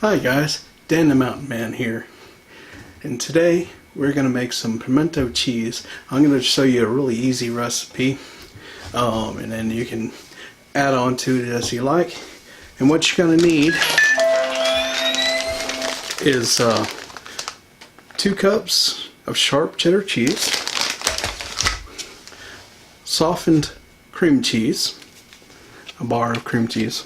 Hi guys, Dan the Mountain Man here, and today we're going to make some pimento cheese. I'm going to show you a really easy recipe, and then you can add on to it as you like. And what you're going to need is 2 cups of Sharp Cheddar Cheese, softened cream cheese, a bar of cream cheese,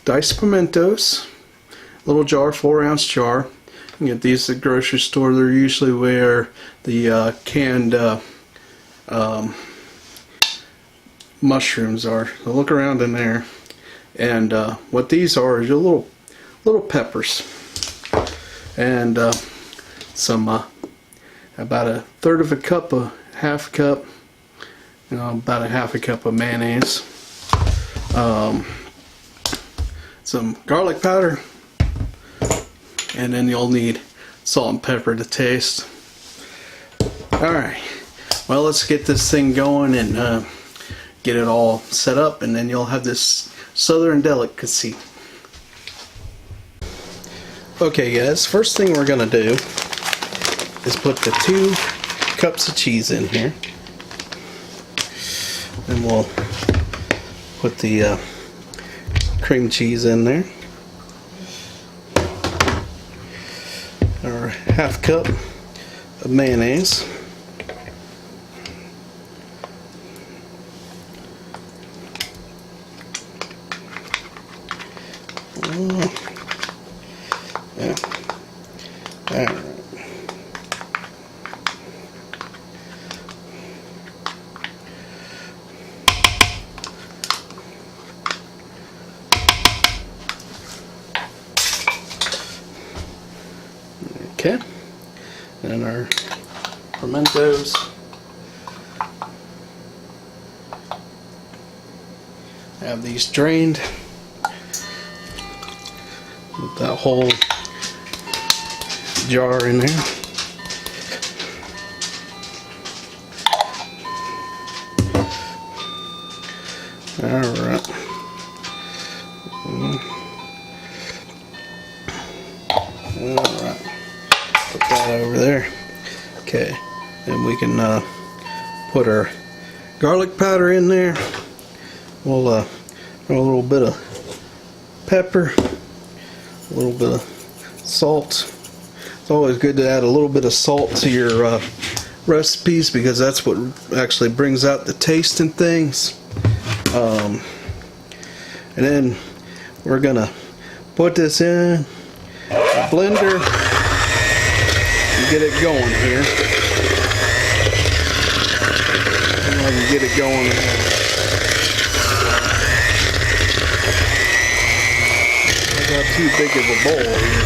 diced pimentos, little jar, 4-ounce jar. You can get these at the grocery store. They're usually where the canned mushrooms are. So look around in there. And what these are is your little peppers, and some about a third of a cup, half a cup, about a half a cup of mayonnaise. Some garlic powder, and then you'll need salt and pepper to taste. Alright, well, let's get this thing going and get it all set up, and then you'll have this southern delicacy. Okay guys, first thing we're gonna do is put the 2 cups of cheese in here, and we'll put the cream cheese in there, or half cup of mayonnaise, yeah. All right. Okay, and our pimentos, have these drained with that whole jar in there. Alright. Alright. Put that over there. Okay, and we can put our garlic powder in there. We'll put a little bit of pepper, a little bit of salt. It's always good to add a little bit of salt to your recipes, because that's what actually brings out the taste in things. And then we're gonna put this in a blender and get it going here. And I can get it going. I got too big of a bowl here.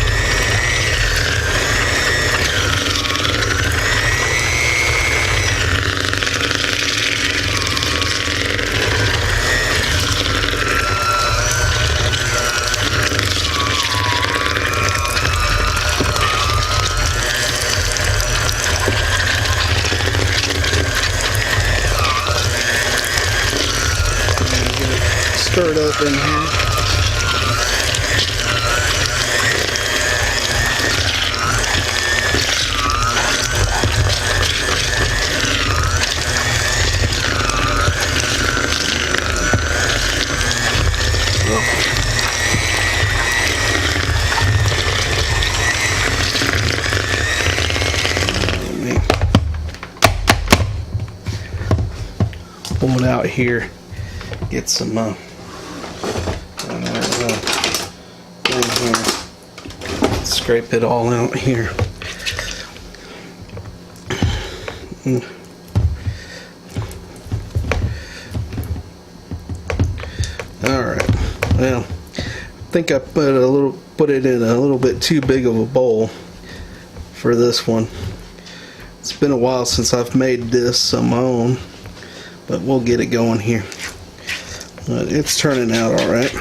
Stir it up in here. Pull it out here. Get some scrape it all out here. Alright, well, I think I put it in a little bit too big of a bowl for this one. It's been a while since I've made this on my own, but we'll get it going here. It's turning out alright.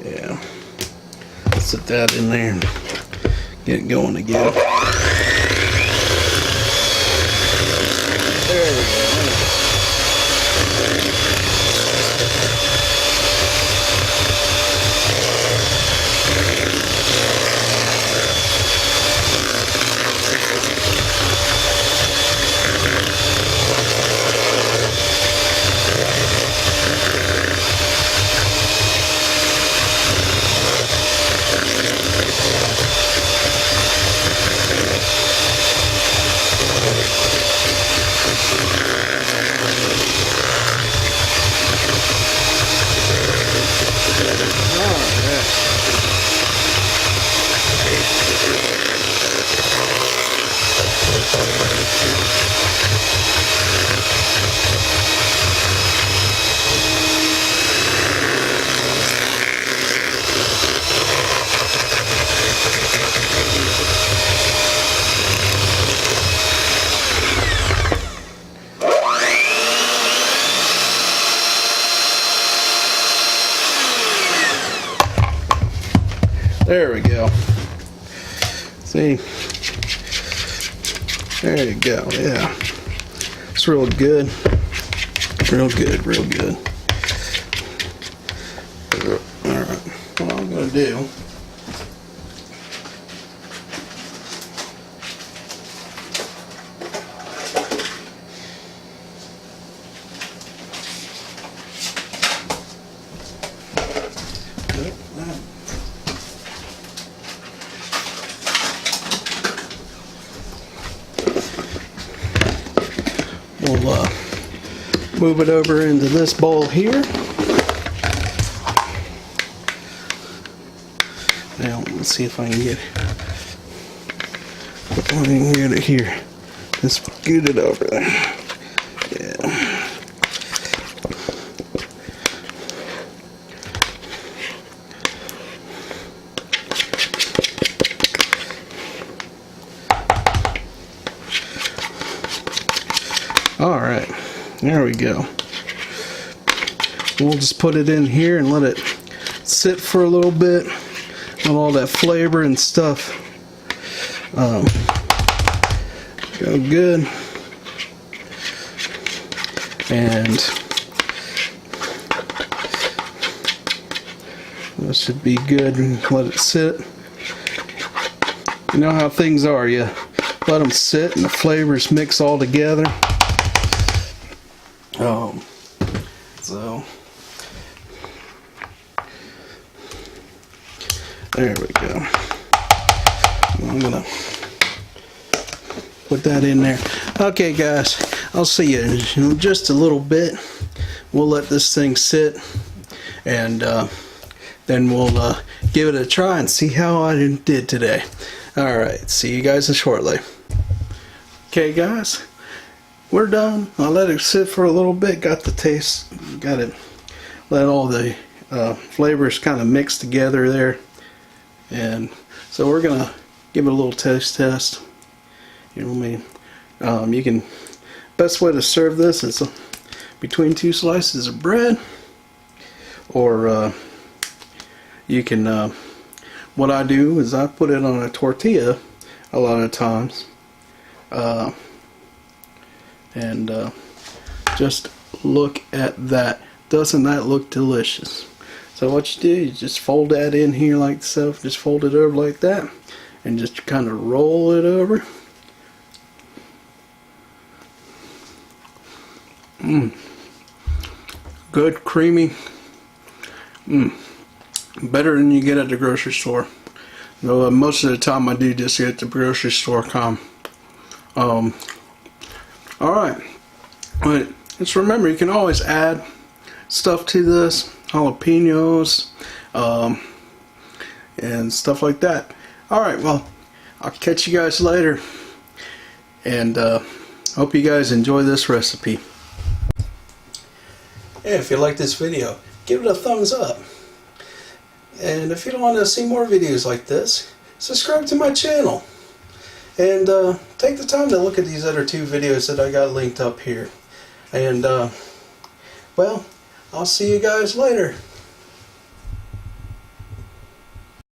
Yeah, set that in there and get it going again. There we go. See? There you go. Yeah. It's real good. Real good, real good. Alright. What I'm going to do, we'll move it over into this bowl here. Now let's see if I can get it here. Let's get it over there. Yeah. All right, there we go. We'll just put it in here and let it sit for a little bit, let all that flavor and stuff go good. And that should be good. Let it sit. You know how things are, you let them sit and the flavors mix all together. So there we go. I'm gonna put that in there. Okay guys, I'll see you in just a little bit. We'll let this thing sit, and then we'll give it a try and see how I did today. Alright, see you guys shortly. Okay guys, we're done. I let it sit for a little bit, got the taste, got it, let all the flavors kind of mix together there. And so we're gonna give it a little taste test. You know what I mean? You can, best way to serve this is between two slices of bread, or you can, what I do is I put it on a tortilla a lot of times, and just look at that. Doesn't that look delicious? So what you do, you just fold that in here like so, just fold it over like that, and just kind of roll it over. Good, creamy. Better than you get at the grocery store. Though most of the time I do just get at the grocery store Alright, but just remember, you can always add stuff to this, jalapenos, and stuff like that. Alright, well, I'll catch you guys later, and hope you guys enjoy this recipe. Hey, if you like this video, give it a thumbs up. And if you don't want to see more videos like this, subscribe to my channel. And take the time to look at these other two videos that I got linked up here. And, well, I'll see you guys later.